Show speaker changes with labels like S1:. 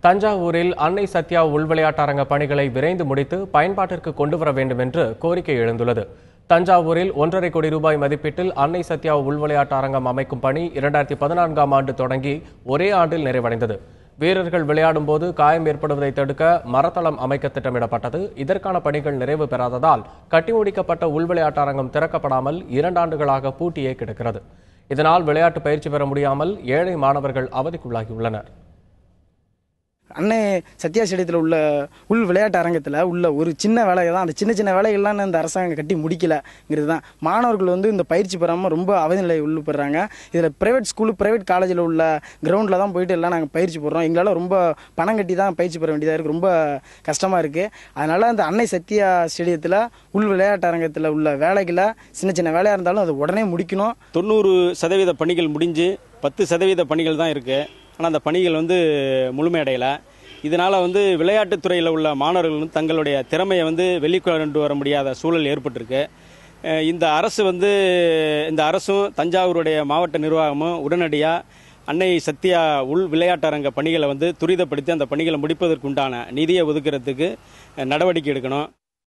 S1: தஞ்சாவூரில் அன்னை சத்யா உள்விளையாட்டரங்க பணிகளை விரைந்து முடித்து பயன்பாட்டிற்கு கொண்டுவர வேண்டும் என்று கோரிக்கை எழுந்துள்ளது. தஞ்சாவூரில் 1.5 கோடி ரூபாய் மதிப்பீட்டில் அன்னை சத்யா உள்விளையாட்டு அரங்கம் அமைக்கும் பணி 2014ஆம் ஆண்டு தொடங்கி ஒரே ஆண்டில் நிறைவடைந்தது. வீரர்கள் விளையாடும் போது காயம் ஏற்படுவதை தடுக்க மரத்தளம் அமைக்க திட்டமிடப்பட்டது. இதற்கான பணிகள் நிறைவு பெறாததால் கட்டி முடிக்கப்பட்ட உள்விளையாட்டு அரங்கம் திறக்கப்படாமல் 2 ஆண்டுகளாக பூட்டியே கிடக்கிறது. இதனால் விளையாட்டு பயிற்சி பெற முடியாமல் ஏழை மாணவர்கள் அவதிக்குள்ளாகியுள்ளனர்.
S2: அன்னை சத்யா ஸ்டேடியத்தில் உள்ள உள் விளையாட்டு அரங்கத்தில் உள்ள ஒரு சின்ன வேலையை தான், அந்த சின்ன சின்ன வேலைகள்லாம் இந்த அரசாங்கம் கட்டி முடிக்கலங்கிறது தான். மாணவர்கள் இந்த பயிற்சி பெறாமல் ரொம்ப அவதிநிலை உள்ளுப்படுறாங்க. இதில் ப்ரைவேட் ஸ்கூலு ப்ரைவேட் காலேஜில் உள்ள கிரவுண்டில் தான் போயிட்டு எல்லாம் நாங்கள் பயிற்சி போடுறோம். எங்களால் ரொம்ப பணம் கட்டி தான் பயிற்சி பெற வேண்டியதாக இருக்குது. ரொம்ப கஷ்டமாக இருக்குது. அதனால் அந்த அன்னை சத்யா ஸ்டேடியத்தில் உள் விளையாட்டு அரங்கத்தில் உள்ள வேலைகளை சின்ன சின்ன வேலையாக இருந்தாலும் அதை உடனே முடிக்கணும்.
S3: 90% பணிகள் முடிஞ்சு 10% பணிகள் தான் இருக்குது. ஆனால் அந்த பணிகள் முழுமையடையலை. இதனால் விளையாட்டுத்துறையில் உள்ள மாணவர்கள் தங்களுடைய திறமையை வெளிக்கொண்டு வர முடியாத சூழல் ஏற்பட்டிருக்கு. இந்த அரசும் தஞ்சாவூருடைய மாவட்ட நிர்வாகமும் உடனடியாக அன்னை சத்யா உள் விளையாட்டரங்க பணிகளை துரிதப்படுத்தி அந்த பணிகளை முடிப்பதற்குண்டான நிதியை ஒதுக்கிறதுக்கு நடவடிக்கை எடுக்கணும்.